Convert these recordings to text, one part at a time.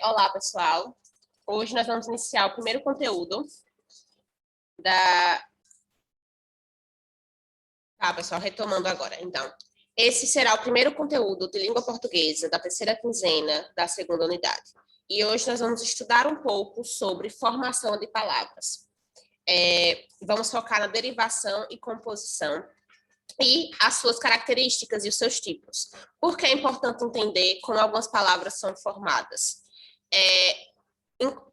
Olá, pessoal. Hoje nós vamos iniciar o primeiro conteúdo da... Tá, pessoal, retomando agora. Então, esse será o primeiro conteúdo de língua portuguesa da terceira quinzena da segunda unidade. E hoje nós vamos estudar um pouco sobre formação de palavras. Vamos focar na derivação e composição e as suas características e os seus tipos. Por que é importante entender como algumas palavras são formadas?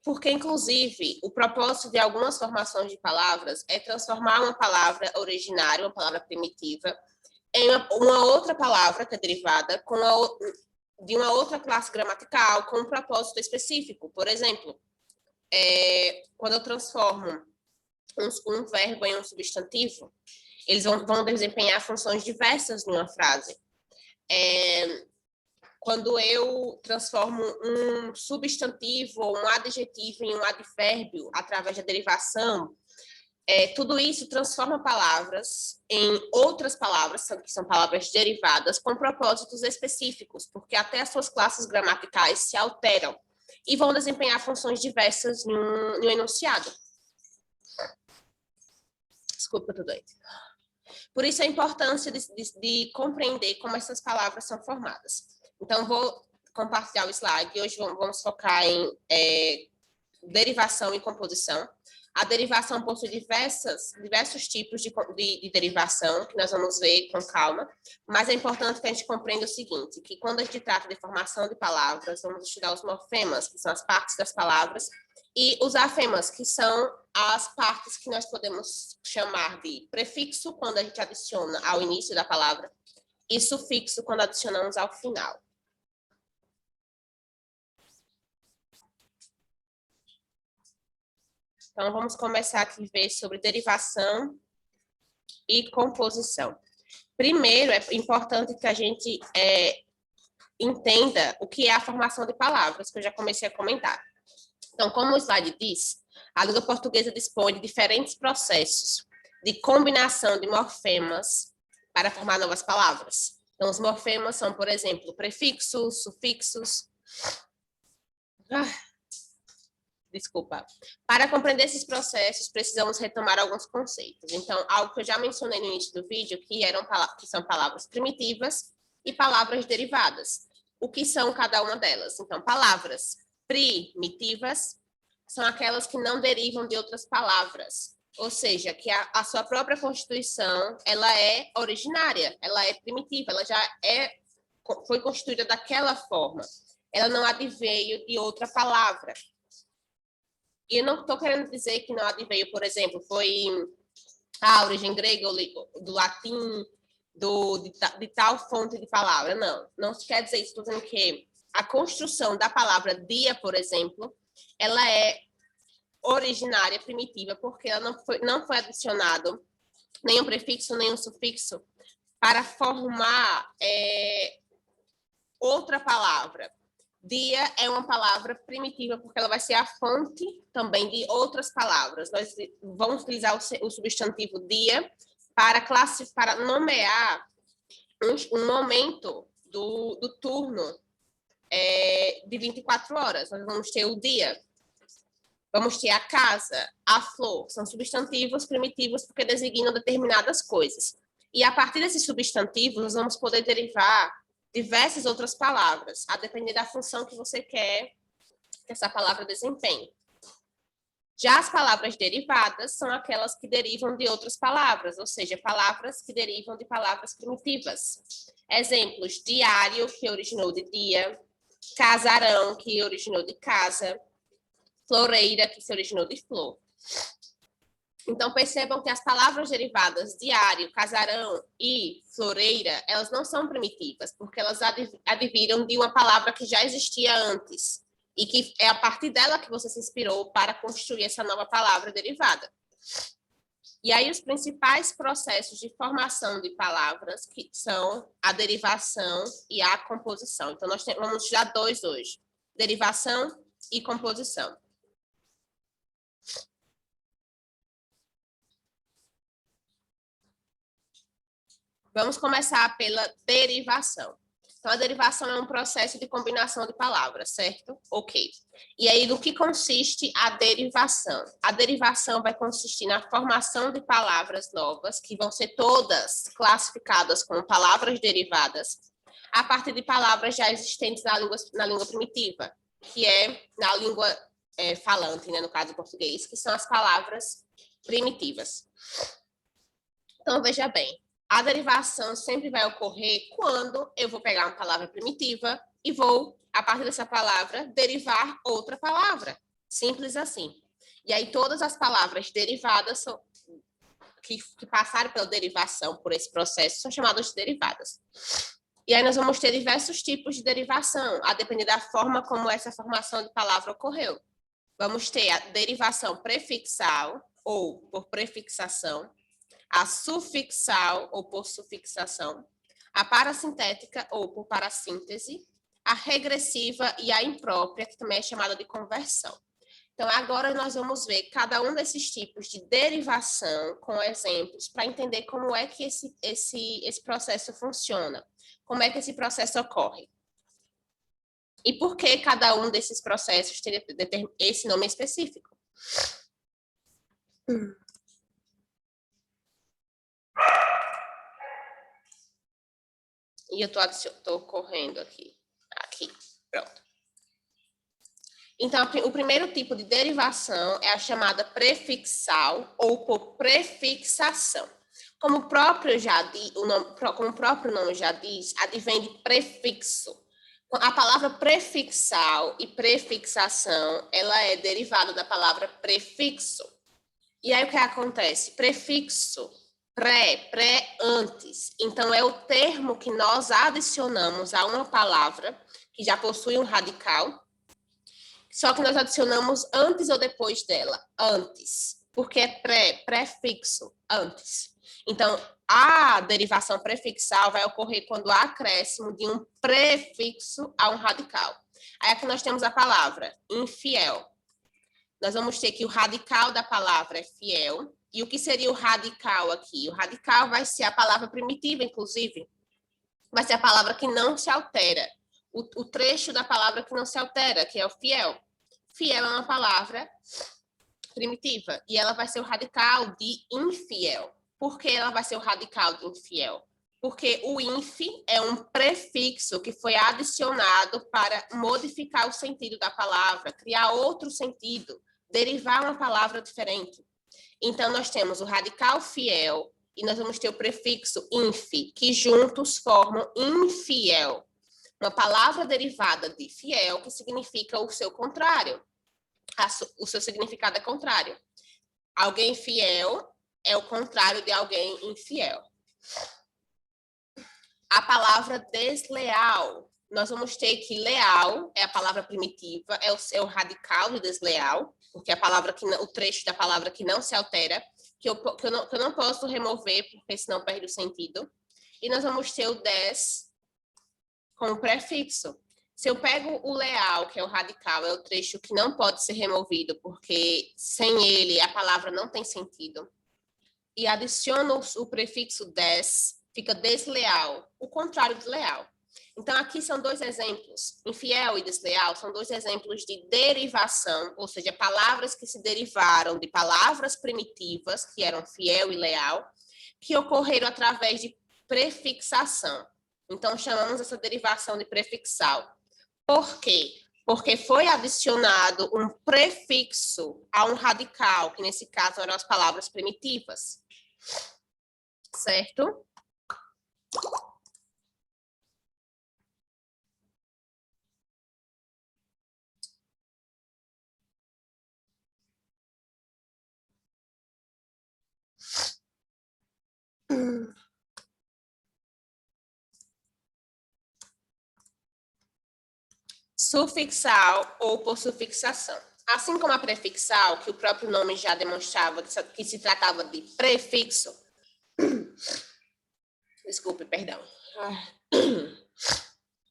Porque, inclusive, o propósito de algumas formações de palavras é transformar uma palavra originária, uma palavra primitiva, em uma outra palavra que é derivada de uma outra classe gramatical com um propósito específico. Por exemplo, quando eu transformo um verbo em um substantivo, eles vão desempenhar funções diversas em uma frase. Quando eu transformo um substantivo ou um adjetivo em um advérbio através da derivação, tudo isso transforma palavras em outras palavras, que são palavras derivadas, com propósitos específicos, porque até as suas classes gramaticais se alteram e vão desempenhar funções diversas em um enunciado. Desculpa, eu tô doida. Por isso a importância de compreender como essas palavras são formadas. Então, vou compartilhar o slide. Hoje vamos focar em derivação e composição. A derivação possui diversos tipos de derivação, que nós vamos ver com calma, mas é importante que a gente compreenda o seguinte, que quando a gente trata de formação de palavras, vamos estudar os morfemas, que são as partes das palavras, e os afemas, que são as partes que nós podemos chamar de prefixo, quando a gente adiciona ao início da palavra, e sufixo, quando adicionamos ao final. Então, vamos começar aqui a ver sobre derivação e composição. Primeiro, é importante que a gente entenda o que é a formação de palavras, que eu já comecei a comentar. Então, como o slide diz, a língua portuguesa dispõe de diferentes processos de combinação de morfemas para formar novas palavras. Então, os morfemas são, por exemplo, prefixos, sufixos. Desculpa. Para compreender esses processos, precisamos retomar alguns conceitos. Então, algo que eu já mencionei no início do vídeo, que são palavras primitivas e palavras derivadas. O que são cada uma delas? Então, palavras primitivas são aquelas que não derivam de outras palavras. Ou seja, que a sua própria constituição, ela é originária, ela é primitiva, ela já foi constituída daquela forma. Ela não adveio de outra palavra. E eu não estou querendo dizer que não adveio, por exemplo, foi a origem grega, do latim, de tal fonte de palavra. Não quer dizer isso. Estou dizendo que a construção da palavra dia, por exemplo, ela é originária, primitiva, porque ela não foi adicionado nenhum prefixo, nenhum sufixo para formar outra palavra. Dia é uma palavra primitiva, porque ela vai ser a fonte também de outras palavras. Nós vamos utilizar o substantivo dia para nomear um momento do turno de 24 horas. Nós vamos ter o dia, vamos ter a casa, a flor. São substantivos primitivos porque designam determinadas coisas. E a partir desses substantivos, nós vamos poder derivar diversas outras palavras, a depender da função que você quer que essa palavra desempenhe. Já as palavras derivadas são aquelas que derivam de outras palavras, ou seja, palavras que derivam de palavras primitivas. Exemplos: diário, que originou de dia; casarão, que originou de casa; floreira, que se originou de flor. Então, percebam que as palavras derivadas diário, casarão e floreira, elas não são primitivas, porque elas adviram de uma palavra que já existia antes, e que é a partir dela que você se inspirou para construir essa nova palavra derivada. E aí, os principais processos de formação de palavras, que são a derivação e a composição. Então, nós vamos estudar dois hoje: derivação e composição. Vamos começar pela derivação. Então, a derivação é um processo de combinação de palavras, certo? Ok. E aí, no que consiste a derivação? A derivação vai consistir na formação de palavras novas, que vão ser todas classificadas como palavras derivadas, a partir de palavras já existentes na língua primitiva, que é na língua falante, né, no caso português, que são as palavras primitivas. Então, veja bem. A derivação sempre vai ocorrer quando eu vou pegar uma palavra primitiva e vou, a partir dessa palavra, derivar outra palavra. Simples assim. E aí, todas as palavras derivadas que passaram pela derivação, por esse processo, são chamadas de derivadas. E aí, nós vamos ter diversos tipos de derivação, a depender da forma como essa formação de palavra ocorreu. Vamos ter a derivação prefixal, ou por prefixação, a sufixal, ou por sufixação, a parassintética, ou por parassíntese, a regressiva e a imprópria, que também é chamada de conversão. Então, agora nós vamos ver cada um desses tipos de derivação com exemplos para entender como é que esse processo funciona, como é que esse processo ocorre. E por que cada um desses processos tem esse nome específico. E eu estou correndo aqui. Aqui, pronto. Então, o primeiro tipo de derivação é a chamada prefixal ou por prefixação. Como o próprio nome já diz, advém de prefixo. A palavra prefixal e prefixação, ela é derivada da palavra prefixo. E aí o que acontece? Prefixo, pré, antes. Então, é o termo que nós adicionamos a uma palavra que já possui um radical, só que nós adicionamos antes ou depois dela, antes, porque é prefixo, antes. Então, a derivação prefixal vai ocorrer quando há acréscimo de um prefixo a um radical. Aí aqui nós temos a palavra infiel. Nós vamos ter que o radical da palavra é fiel. E o que seria o radical aqui? O radical vai ser a palavra primitiva, inclusive. Vai ser a palavra que não se altera. O trecho da palavra que não se altera, que é o fiel. Fiel é uma palavra primitiva. E ela vai ser o radical de infiel. Por que ela vai ser o radical de infiel? Porque o inf é um prefixo que foi adicionado para modificar o sentido da palavra, criar outro sentido, derivar uma palavra diferente. Então, nós temos o radical fiel e nós vamos ter o prefixo inf, que juntos formam infiel. Uma palavra derivada de fiel, que significa o seu contrário. O seu significado é contrário. Alguém fiel é o contrário de alguém infiel. A palavra desleal. Nós vamos ter que leal é a palavra primitiva, é o radical de desleal, porque é a palavra o trecho da palavra que não se altera, que eu não posso remover, porque senão perde o sentido. E nós vamos ter o des como prefixo. Se eu pego o leal, que é o radical, é o trecho que não pode ser removido, porque sem ele a palavra não tem sentido, e adiciono o prefixo des, fica desleal, o contrário de leal. Então, aqui são dois exemplos. Infiel e desleal são dois exemplos de derivação, ou seja, palavras que se derivaram de palavras primitivas, que eram fiel e leal, que ocorreram através de prefixação. Então, chamamos essa derivação de prefixal. Por quê? Porque foi adicionado um prefixo a um radical, que nesse caso eram as palavras primitivas. Certo? Sufixal ou por sufixação. Assim como a prefixal, que o próprio nome já demonstrava que se tratava de prefixo. Desculpe, perdão.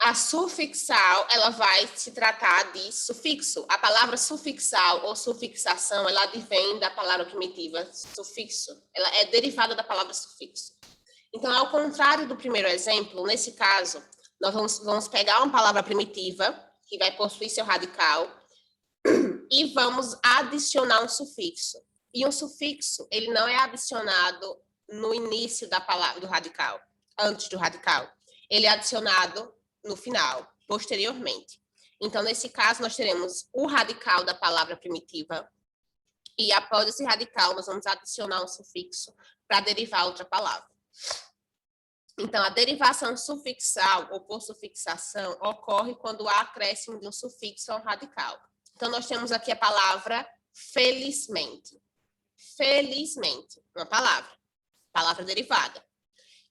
A sufixal, ela vai se tratar de sufixo. A palavra sufixal ou sufixação, ela advém da palavra primitiva sufixo. Ela é derivada da palavra sufixo. Então, ao contrário do primeiro exemplo, nesse caso, Nós vamos pegar uma palavra primitiva, que vai possuir seu radical, e vamos adicionar um sufixo. E um sufixo, ele não é adicionado no início da palavra, do radical, antes do radical. Ele é adicionado no final, posteriormente. Então, nesse caso, nós teremos o radical da palavra primitiva, e após esse radical, nós vamos adicionar um sufixo para derivar outra palavra. Então, a derivação sufixal ou por sufixação ocorre quando há acréscimo de um sufixo a um radical. Então, nós temos aqui a palavra felizmente. Felizmente, uma palavra derivada.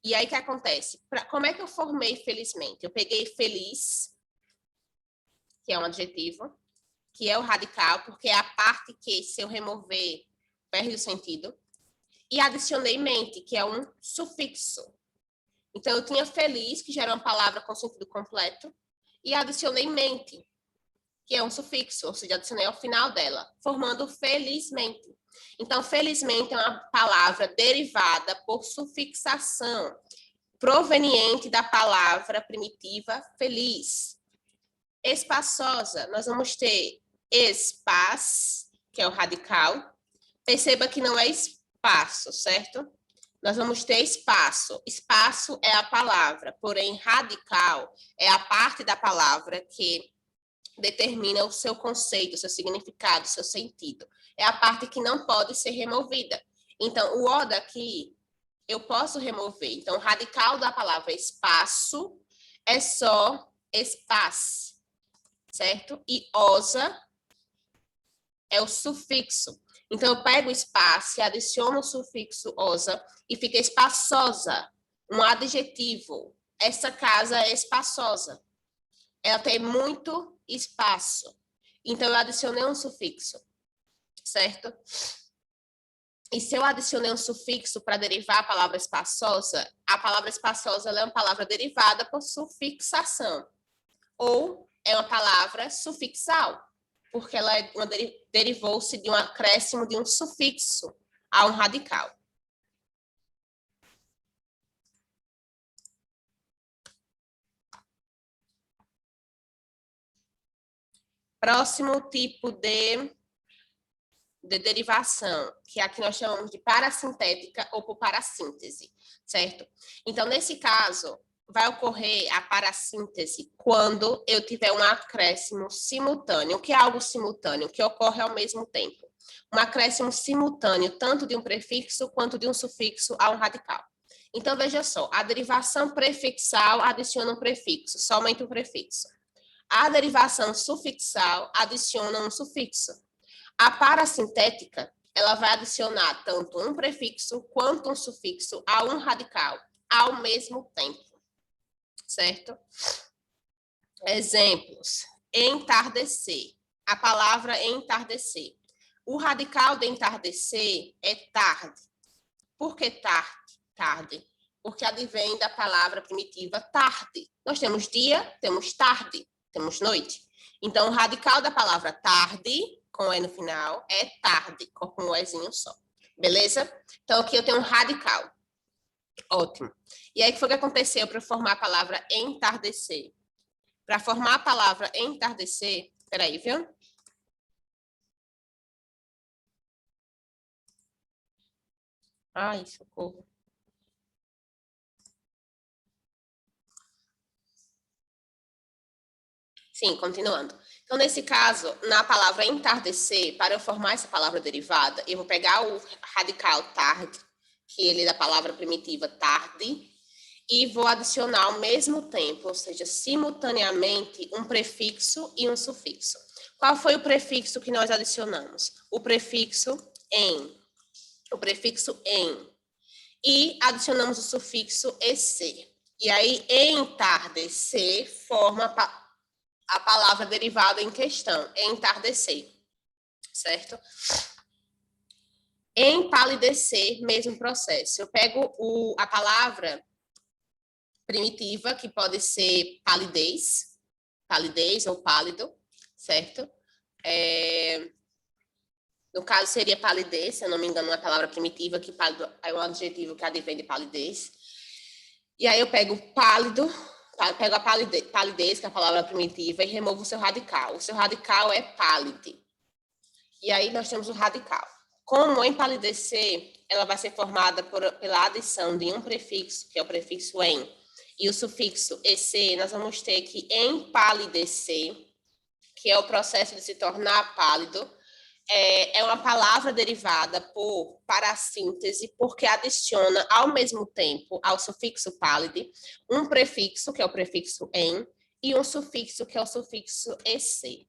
E aí, o que acontece? Como é que eu formei felizmente? Eu peguei feliz, que é um adjetivo, que é o radical, porque é a parte que, se eu remover, perde o sentido. E adicionei mente, que é um sufixo. Então, eu tinha feliz, que já era uma palavra com sentido completo, e adicionei mente, que é um sufixo, ou seja, adicionei ao final dela, formando felizmente. Então, felizmente é uma palavra derivada por sufixação, proveniente da palavra primitiva feliz. Espaçosa, nós vamos ter espaço, que é o radical. Perceba que não é espaço, certo? Nós vamos ter espaço. Espaço é a palavra, porém radical é a parte da palavra que determina o seu conceito, o seu significado, o seu sentido. É a parte que não pode ser removida. Então, o O daqui, eu posso remover. Então, o radical da palavra espaço é só espaço, certo? E osa é o sufixo. Então, eu pego o espaço e adiciono o sufixo osa e fica espaçosa, um adjetivo. Essa casa é espaçosa. Ela tem muito espaço. Então, eu adicionei um sufixo, certo? E se eu adicionei um sufixo para derivar a palavra espaçosa ela é uma palavra derivada por sufixação. Ou é uma palavra sufixal, porque ela derivou-se de um acréscimo de um sufixo a um radical. Próximo tipo de derivação, que aqui nós chamamos de parassintética ou por parassíntese, certo? Então, nesse caso, vai ocorrer a parassíntese quando eu tiver um acréscimo simultâneo. O que é algo simultâneo? Que ocorre ao mesmo tempo. Um acréscimo simultâneo, tanto de um prefixo quanto de um sufixo a um radical. Então, veja só, a derivação prefixal adiciona um prefixo, somente um prefixo. A derivação sufixal adiciona um sufixo. A parassintética, ela vai adicionar tanto um prefixo quanto um sufixo a um radical ao mesmo tempo, certo? Exemplos. Entardecer. A palavra entardecer. O radical de entardecer é tarde. Por que tarde? Tarde. Porque advém da palavra primitiva tarde. Nós temos dia, temos tarde, temos noite. Então, o radical da palavra tarde, com E no final, é tarde, com um Ezinho só. Beleza? Então, aqui eu tenho um radical. Ótimo. E aí, o que foi que aconteceu para formar a palavra entardecer? Para formar a palavra entardecer, peraí, viu? Ai, socorro. Sim, continuando. Então, nesse caso, na palavra entardecer, para eu formar essa palavra derivada, eu vou pegar o radical tarde, que ele é da palavra primitiva tarde, e vou adicionar ao mesmo tempo, ou seja, simultaneamente, um prefixo e um sufixo. Qual foi o prefixo que nós adicionamos? O prefixo em. O prefixo em. E adicionamos o sufixo ec. E aí, entardecer forma a palavra derivada em questão, entardecer, certo? Empalidecer, mesmo processo. Eu pego a palavra primitiva, que pode ser palidez ou pálido, certo? No caso, seria palidez, se eu não me engano, uma palavra primitiva, que pálido é um adjetivo que advém de palidez. E aí eu pego pálido Pego a palidez, que é a palavra primitiva, e removo o seu radical. O seu radical é pálide. E aí nós temos o radical. Como empalidecer, ela vai ser formada pela adição de um prefixo, que é o prefixo em, e o sufixo ec, nós vamos ter que empalidecer, que é o processo de se tornar pálido, é uma palavra derivada para a síntese, porque adiciona ao mesmo tempo ao sufixo pálide um prefixo, que é o prefixo em, e um sufixo, que é o sufixo ec.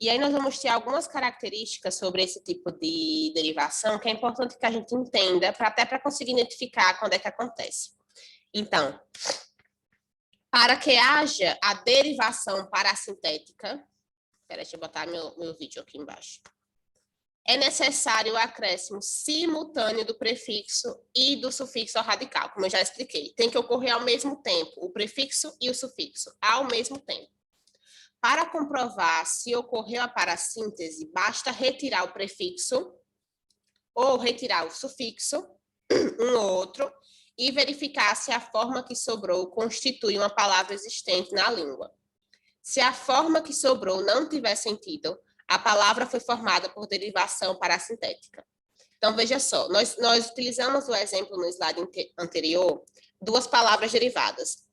E aí nós vamos ter algumas características sobre esse tipo de derivação que é importante que a gente entenda, até para conseguir identificar quando é que acontece. Então, para que haja a derivação parassintética, deixa eu botar meu vídeo aqui embaixo, é necessário o acréscimo simultâneo do prefixo e do sufixo ao radical, como eu já expliquei. Tem que ocorrer ao mesmo tempo, o prefixo e o sufixo, ao mesmo tempo. Para comprovar se ocorreu a parassíntese, basta retirar o prefixo ou retirar o sufixo, um ou outro, e verificar se a forma que sobrou constitui uma palavra existente na língua. Se a forma que sobrou não tiver sentido, a palavra foi formada por derivação parassintética. Então, veja só, nós utilizamos o exemplo no slide anterior, duas palavras derivadas,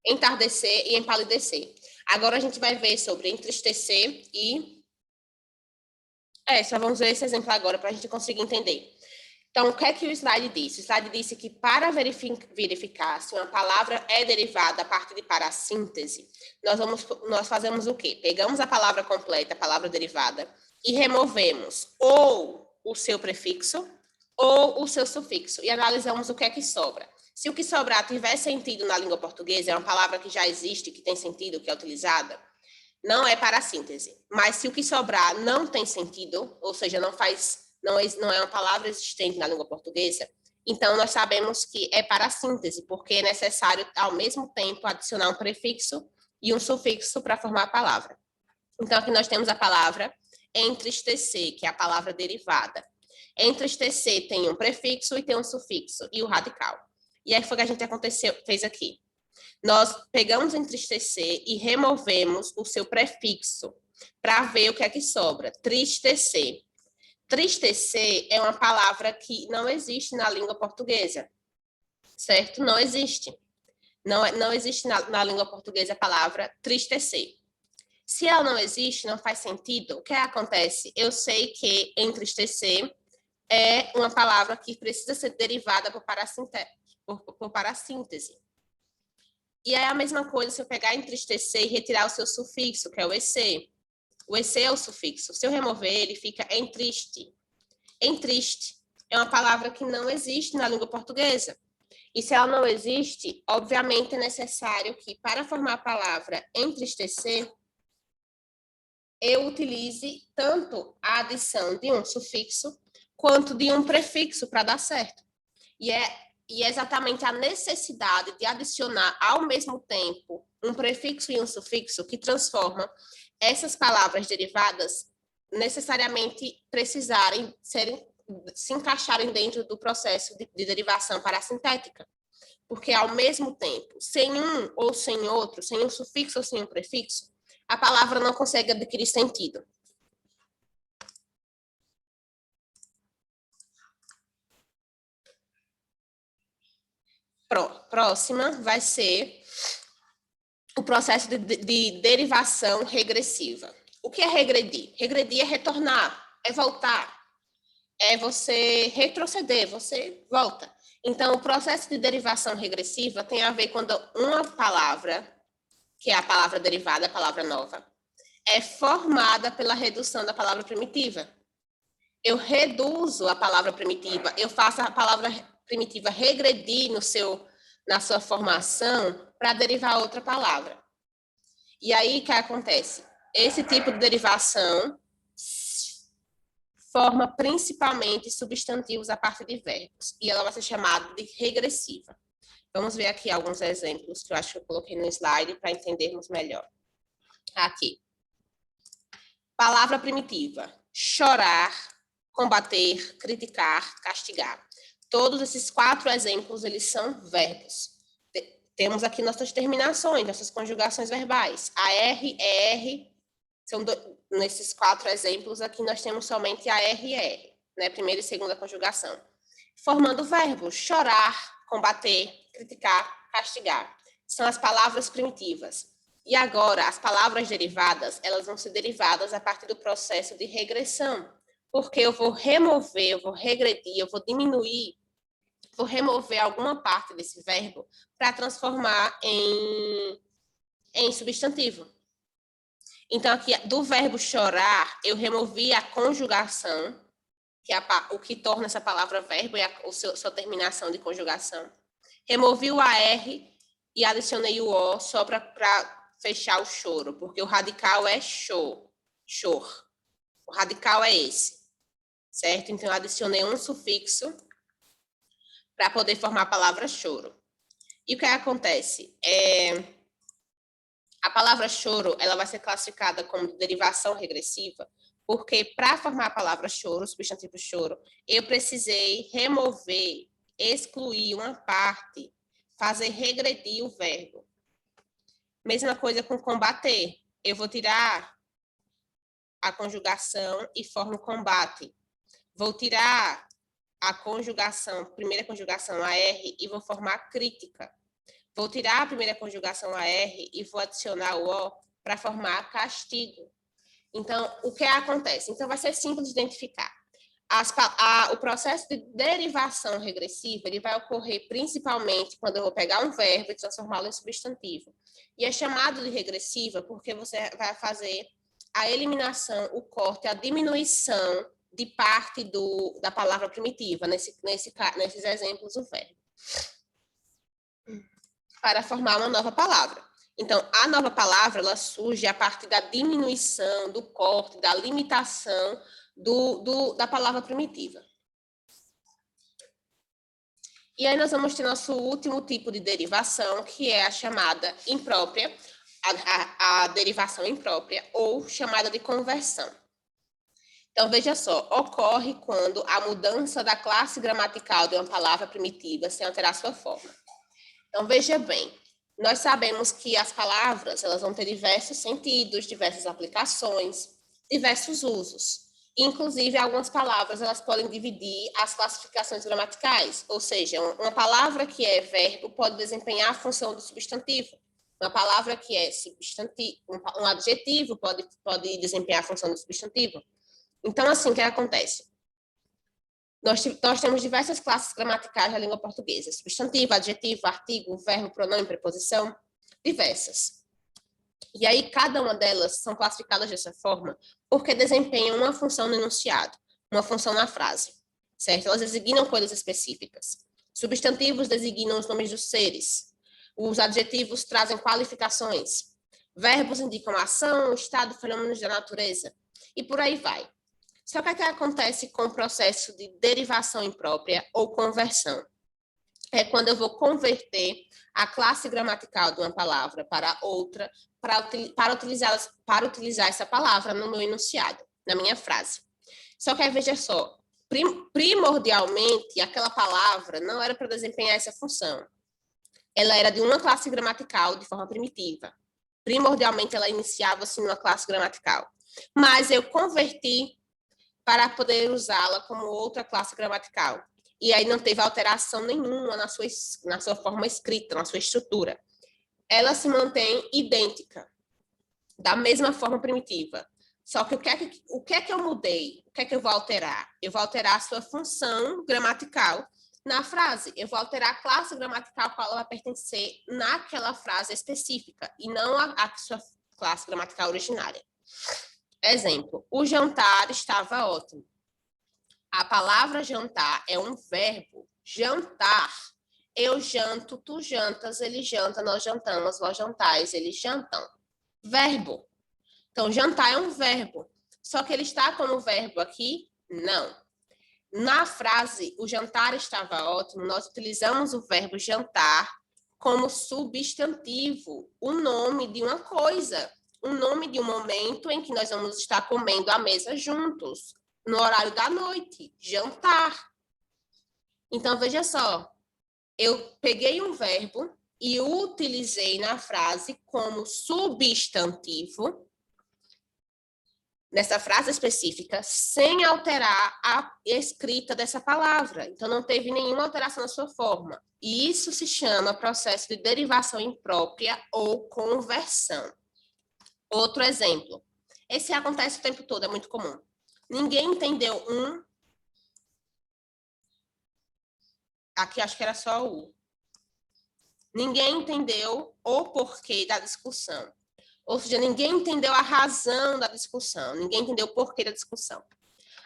entardecer e empalidecer. Agora a gente vai ver sobre entristecer e... só vamos ver esse exemplo agora para a gente conseguir entender. Então, o que é que o slide disse? O slide disse que para verificar se uma palavra é derivada a partir de parassíntese, nós fazemos o quê? Pegamos a palavra completa, a palavra derivada, e removemos ou o seu prefixo ou o seu sufixo, e analisamos o que é que sobra. Se o que sobrar tiver sentido na língua portuguesa, é uma palavra que já existe, que tem sentido, que é utilizada, não é parassíntese. Mas se o que sobrar não tem sentido, ou seja, não é uma palavra existente na língua portuguesa, então nós sabemos que é parassíntese, porque é necessário, ao mesmo tempo, adicionar um prefixo e um sufixo para formar a palavra. Então, aqui nós temos a palavra entristecer, que é a palavra derivada. Entristecer tem um prefixo e tem um sufixo, e o radical. E aí foi o que a gente fez aqui. Nós pegamos entristecer e removemos o seu prefixo para ver o que é que sobra. Tristecer. Tristecer é uma palavra que não existe na língua portuguesa, certo? Não existe. Não existe na língua portuguesa a palavra tristecer. Se ela não existe, não faz sentido, o que acontece? Eu sei que entristecer é uma palavra que precisa ser derivada por parassíntese. E é a mesma coisa se eu pegar entristecer e retirar o seu sufixo, que é o ec. O ec é o sufixo. Se eu remover, ele fica entriste. Entriste é uma palavra que não existe na língua portuguesa. E se ela não existe, obviamente é necessário que, para formar a palavra entristecer, eu utilize tanto a adição de um sufixo quanto de um prefixo para dar certo. E é exatamente a necessidade de adicionar ao mesmo tempo um prefixo e um sufixo que transforma essas palavras derivadas necessariamente precisarem se encaixarem dentro do processo de derivação parassintética. Porque, ao mesmo tempo, sem um ou sem outro, sem um sufixo ou sem um prefixo, a palavra não consegue adquirir sentido. Próxima vai ser o processo de derivação regressiva. O que é regredir? Regredir é retornar, é voltar, é você retroceder, você volta. Então, o processo de derivação regressiva tem a ver quando uma palavra, que é a palavra derivada, a palavra nova, é formada pela redução da palavra primitiva. Eu reduzo a palavra primitiva, eu faço a palavra primitiva regredir na sua formação para derivar outra palavra. E aí, o que acontece? Esse tipo de derivação forma principalmente substantivos a partir de verbos, e ela vai ser chamada de regressiva. Vamos ver aqui alguns exemplos que eu acho que eu coloquei no slide para entendermos melhor. Aqui. Palavra primitiva: chorar, combater, criticar, castigar. Todos esses 4 exemplos, eles são verbos. Temos aqui nossas terminações, nossas conjugações verbais. A R, ER, nesses 4 exemplos aqui nós temos somente a R e ER, né? Primeira e segunda conjugação. Formando verbos, chorar, combater, criticar, castigar. São as palavras primitivas. E agora, as palavras derivadas, elas vão ser derivadas a partir do processo de regressão. Porque eu vou remover, eu vou regredir, eu vou diminuir, vou remover alguma parte desse verbo para transformar em substantivo. Então, aqui, do verbo chorar, eu removi a conjugação, que é o que torna essa palavra verbo, é sua terminação de conjugação. Removi o AR e adicionei o O só para fechar o choro, porque o radical é chor. O radical é esse, certo? Então, eu adicionei um sufixo para poder formar a palavra choro. E o que acontece? A palavra choro, ela vai ser classificada como derivação regressiva, porque para formar a palavra choro, o substantivo choro, eu precisei remover, excluir uma parte, fazer regredir o verbo. Mesma coisa com combater. Eu vou tirar a conjugação e formo combate. Vou tirar a conjugação, primeira conjugação AR, e vou formar crítica. Vou tirar a primeira conjugação AR e vou adicionar o O para formar castigo. Então, o que acontece? Então, vai ser simples de identificar. O processo de derivação regressiva ele vai ocorrer principalmente quando eu vou pegar um verbo e transformá-lo em substantivo. E é chamado de regressiva porque você vai fazer a eliminação, o corte, a diminuição de parte da palavra primitiva, nesses exemplos do verbo, para formar uma nova palavra. Então, a nova palavra ela surge a partir da diminuição, do corte, da limitação da palavra primitiva. E aí nós vamos ter nosso último tipo de derivação, que é a chamada imprópria, a derivação imprópria, ou chamada de conversão. Então, veja só, ocorre quando a mudança da classe gramatical de uma palavra primitiva sem alterar sua forma. Então, veja bem, nós sabemos que as palavras elas vão ter diversos sentidos, diversas aplicações, diversos usos. Inclusive, algumas palavras elas podem dividir as classificações gramaticais, ou seja, uma palavra que é verbo pode desempenhar a função do substantivo. Uma palavra que é substantivo, um adjetivo pode desempenhar a função do substantivo. Então, assim, o que acontece? Nós temos diversas classes gramaticais na língua portuguesa. Substantivo, adjetivo, artigo, verbo, pronome, preposição, diversas. E aí, cada uma delas são classificadas dessa forma porque desempenham uma função no enunciado, uma função na frase, certo? Elas designam coisas específicas. Substantivos designam os nomes dos seres. Os adjetivos trazem qualificações. Verbos indicam ação, estado, fenômenos da natureza. E por aí vai. Só que o que acontece com o processo de derivação imprópria ou conversão? É quando eu vou converter a classe gramatical de uma palavra para outra, para utilizar essa palavra no meu enunciado, na minha frase. Só que aí, veja só, primordialmente, aquela palavra não era para desempenhar essa função. Ela era de uma classe gramatical de forma primitiva. Primordialmente, ela iniciava-se numa classe gramatical. Mas eu converti para poder usá-la como outra classe gramatical. E aí não teve alteração nenhuma na sua forma escrita, na sua estrutura. Ela se mantém idêntica, da mesma forma primitiva. Só que o que é que eu mudei? O que é que eu vou alterar? Eu vou alterar a sua função gramatical na frase. Eu vou alterar a classe gramatical a qual ela vai pertencer naquela frase específica, e não a sua classe gramatical originária. Exemplo, o jantar estava ótimo. A palavra jantar é um verbo. Jantar. Eu janto, tu jantas, ele janta, nós jantamos, vós jantais, eles jantam. Verbo. Então, jantar é um verbo. Só que ele está como verbo aqui? Não. Na frase, o jantar estava ótimo, nós utilizamos o verbo jantar como substantivo, o nome de uma coisa, o nome de um momento em que nós vamos estar comendo à mesa juntos, no horário da noite, jantar. Então, veja só, eu peguei um verbo e o utilizei na frase como substantivo, nessa frase específica, sem alterar a escrita dessa palavra. Então, não teve nenhuma alteração na sua forma. E isso se chama processo de derivação imprópria ou conversão. Outro exemplo. Esse acontece o tempo todo, é muito comum. Ninguém entendeu um... Aqui acho que era só o. Ninguém entendeu o porquê da discussão. Ou seja, ninguém entendeu a razão da discussão. Ninguém entendeu o porquê da discussão.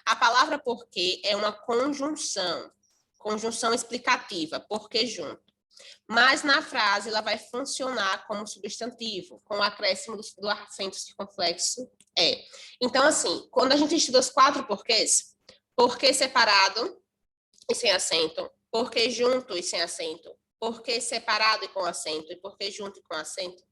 A palavra porquê é uma conjunção. Conjunção explicativa. Porquê junto. Mas na frase ela vai funcionar como substantivo, com o acréscimo do acento circunflexo é. Então, assim, quando a gente estuda os 4 porquês, porquê separado e sem acento, porquê junto e sem acento, porquê separado e com acento, e porquê junto e com acento,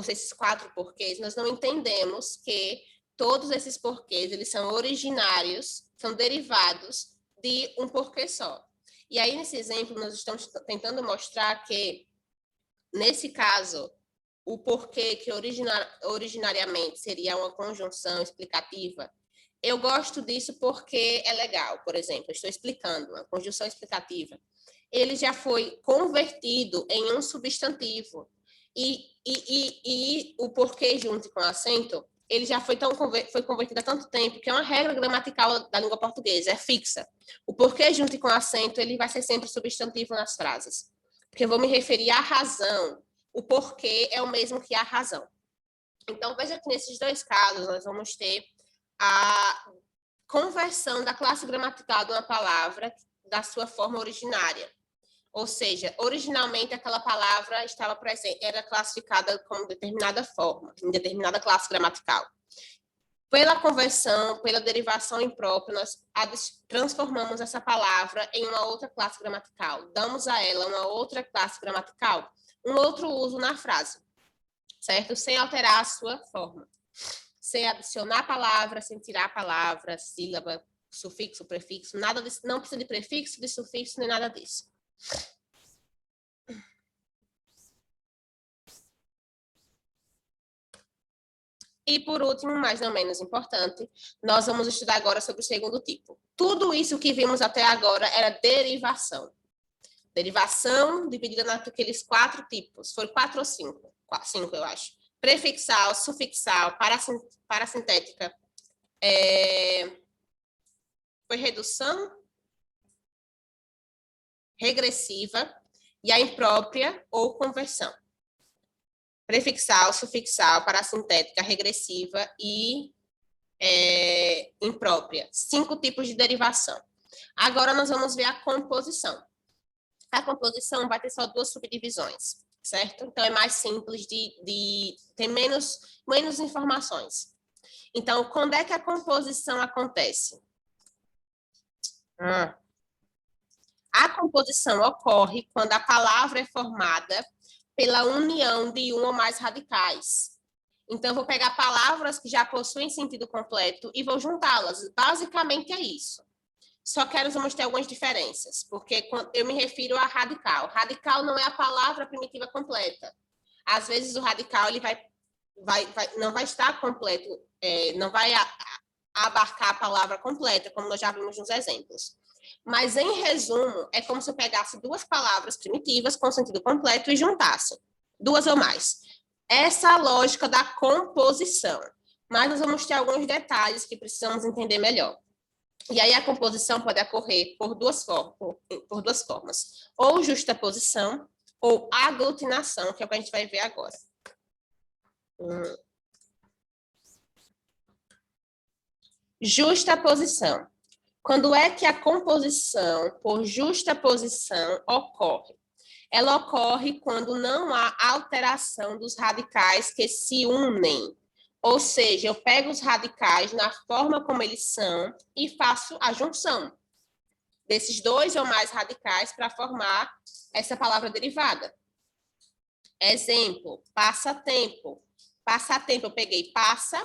esses 4 porquês, nós não entendemos que todos esses porquês, eles são originários, são derivados de um porquê só. E aí, nesse exemplo, nós estamos tentando mostrar que, nesse caso, o porquê que originariamente seria uma conjunção explicativa, eu gosto disso porque é legal. Por exemplo, eu estou explicando uma conjunção explicativa. Ele já foi convertido em um substantivo. E o porquê junto com acento, ele já foi convertido há tanto tempo que é uma regra gramatical da língua portuguesa, é fixa. O porquê junto com acento, ele vai ser sempre substantivo nas frases. Porque eu vou me referir à razão. O porquê é o mesmo que a razão. Então, veja que nesses 2 casos, nós vamos ter a conversão da classe gramatical de uma palavra da sua forma originária. Ou seja, originalmente aquela palavra estava presente, era classificada como determinada forma, em determinada classe gramatical. Pela conversão, pela derivação imprópria, nós transformamos essa palavra em uma outra classe gramatical. Damos a ela uma outra classe gramatical, um outro uso na frase, certo? Sem alterar a sua forma. Sem adicionar a palavra, sem tirar a palavra, sílaba, sufixo, prefixo, nada disso. Não precisa de prefixo, de sufixo, nem nada disso. E, por último, mas não menos importante, nós vamos estudar agora sobre o segundo tipo. Tudo isso que vimos até agora era derivação. Derivação dividida naqueles 4 tipos. Foram 4 ou 5? 5, eu acho. Prefixal, sufixal, parasintética. Foi redução, regressiva e a imprópria ou conversão. Prefixal, sufixal, parasintética, regressiva e imprópria. 5 tipos de derivação. Agora nós vamos ver a composição. A composição vai ter só 2 subdivisões, certo? Então é mais simples de ter menos informações. Então, quando é que a composição acontece? A composição ocorre quando a palavra é formada pela união de um ou mais radicais. Então, eu vou pegar palavras que já possuem sentido completo e vou juntá-las. Basicamente é isso. Só quero mostrar algumas diferenças, porque eu me refiro a radical. Radical não é a palavra primitiva completa. Às vezes, o radical ele não vai estar completo, não vai abarcar a palavra completa, como nós já vimos nos exemplos. Mas, em resumo, é como se eu pegasse 2 palavras primitivas com sentido completo e juntasse 2 ou mais. Essa é a lógica da composição. Mas nós vamos ter alguns detalhes que precisamos entender melhor. E aí a composição pode ocorrer por duas formas. Ou justaposição ou aglutinação, que é o que a gente vai ver agora. Justaposição. Quando é que a composição por justaposição ocorre? Ela ocorre quando não há alteração dos radicais que se unem. Ou seja, eu pego os radicais na forma como eles são e faço a junção desses 2 ou mais radicais para formar essa palavra derivada. Exemplo, passatempo. Passatempo, eu peguei passa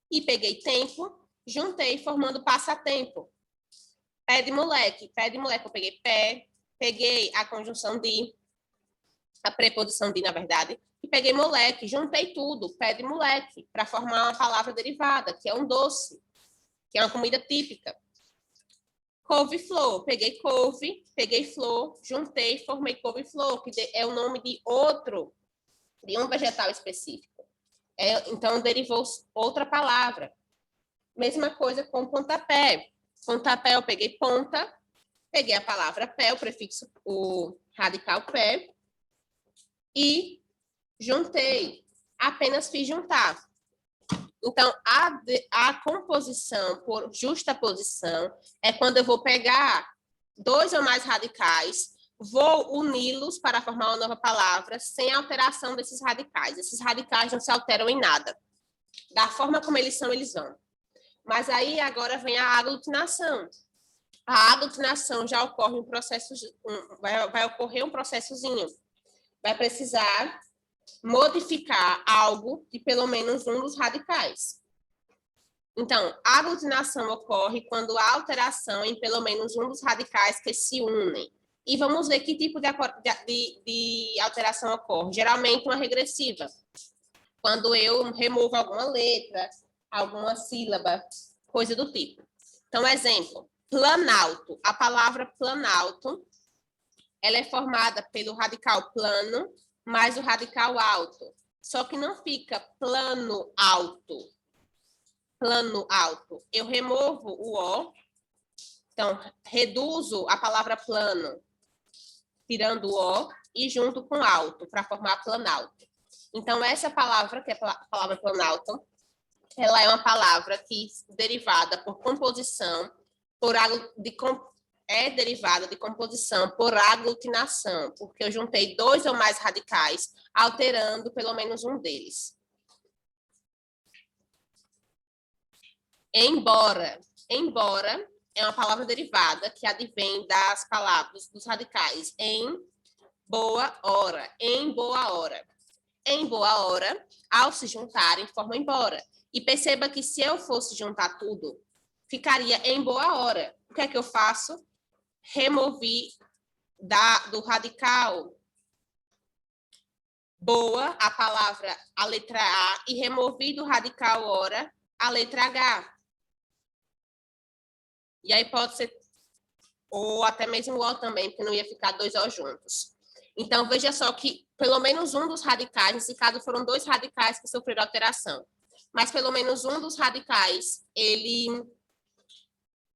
e peguei tempo, juntei formando passatempo. Pé de moleque. Pé de moleque, eu peguei pé, peguei a conjunção de, a preposição de, na verdade, e peguei moleque, juntei tudo, pé de moleque, para formar uma palavra derivada, que é um doce, que é uma comida típica. Couve-flor, peguei couve, peguei flor, juntei, formei couve-flor, que é o nome de outro, de um vegetal específico. Então, derivou outra palavra. Mesma coisa com pontapé. Pontapé, eu peguei ponta, peguei a palavra pé, o prefixo, o radical pé, e juntei. Apenas fiz juntar. Então, a composição por justaposição é quando eu vou pegar dois ou mais radicais, vou uni-los para formar uma nova palavra sem alteração desses radicais. Esses radicais não se alteram em nada. Da forma como eles são, eles vão. Mas aí agora vem a aglutinação. A aglutinação já ocorre um processo, vai ocorrer um processozinho. Vai precisar modificar algo de pelo menos um dos radicais. Então, a aglutinação ocorre quando há alteração em pelo menos um dos radicais que se unem. E vamos ver que tipo de alteração ocorre. Geralmente uma regressiva. Quando eu removo alguma letra, alguma sílaba, coisa do tipo. Então, exemplo, planalto. A palavra planalto, ela é formada pelo radical plano mais o radical alto. Só que não fica plano alto. Plano alto. Eu removo o O. Então, reduzo a palavra plano, tirando o O, e junto com alto, para formar planalto. Então, essa palavra, que é a palavra planalto, ela é uma palavra que derivada por composição, é derivada de composição por aglutinação, porque eu juntei dois ou mais radicais, alterando pelo menos um deles. Embora. Embora é uma palavra derivada que advém das palavras, dos radicais em boa hora, em boa hora. Em boa hora, ao se juntarem, formam embora. E perceba que se eu fosse juntar tudo, ficaria em boa hora. O que é que eu faço? Removi do radical boa a palavra, a letra A, e removi do radical hora a letra H. E aí pode ser, ou até mesmo O também, porque não ia ficar dois O juntos. Então, veja só que pelo menos um dos radicais, nesse caso foram dois radicais que sofreram alteração, mas pelo menos um dos radicais, ele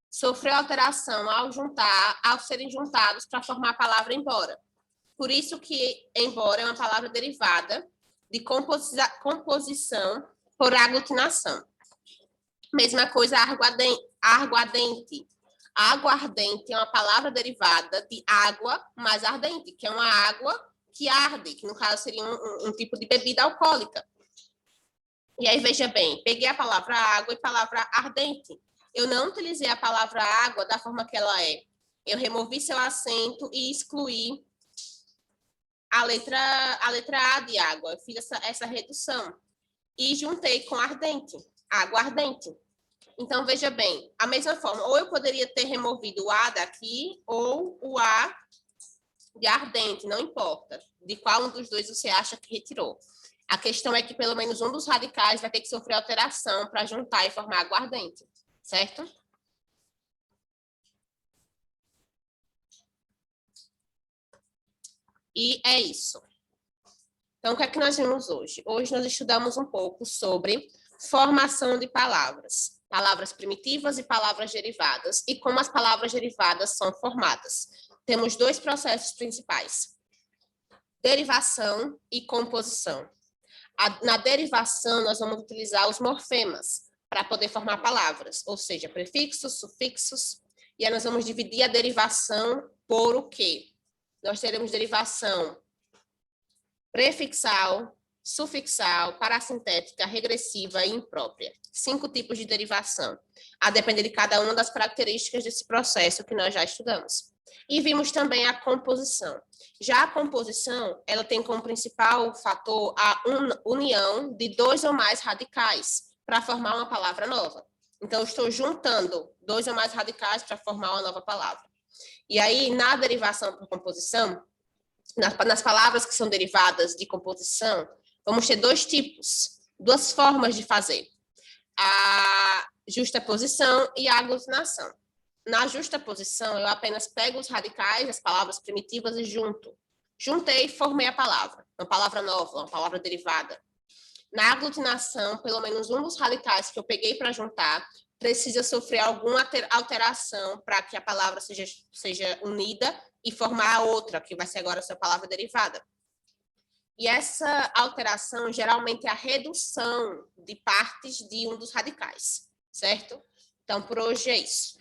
sofreu alteração ao serem juntados para formar a palavra embora. Por isso que embora é uma palavra derivada de composição por aglutinação. Mesma coisa, aguardente. Aguardente é uma palavra derivada de água mais ardente, que é uma água que arde, que no caso seria um tipo de bebida alcoólica. E aí, veja bem, peguei a palavra água e a palavra ardente. Eu não utilizei a palavra água da forma que ela é. Eu removi seu acento e excluí a letra A de água. Eu fiz essa redução. E juntei com ardente, água ardente. Então, veja bem, a mesma forma, ou eu poderia ter removido o A daqui, ou o A de ardente, não importa de qual um dos dois você acha que retirou. A questão é que pelo menos um dos radicais vai ter que sofrer alteração para juntar e formar aguardente, certo? E é isso. Então, o que é que nós vimos hoje? Hoje nós estudamos um pouco sobre formação de palavras. Palavras primitivas e palavras derivadas, e como as palavras derivadas são formadas. Temos dois processos principais: derivação e composição. Na derivação, nós vamos utilizar os morfemas para poder formar palavras, ou seja, prefixos, sufixos, e aí nós vamos dividir a derivação por o quê? Nós teremos derivação prefixal, sufixal, parassintética, regressiva e imprópria. 5 tipos de derivação, a depender de cada uma das características desse processo que nós já estudamos. E vimos também a composição. Já a composição, ela tem como principal fator a união de dois ou mais radicais para formar uma palavra nova. Então, eu estou juntando 2 ou mais radicais para formar uma nova palavra. E aí, na derivação por composição, nas palavras que são derivadas de composição, vamos ter 2 tipos, 2 formas de fazer. A justaposição e a aglutinação. Na justaposição, eu apenas pego os radicais, as palavras primitivas e junto. Juntei e formei a palavra. Uma palavra nova, uma palavra derivada. Na aglutinação, pelo menos um dos radicais que eu peguei para juntar precisa sofrer alguma alteração para que a palavra seja unida e formar a outra, que vai ser agora a sua palavra derivada. E essa alteração geralmente é a redução de partes de um dos radicais, certo? Então, por hoje é isso.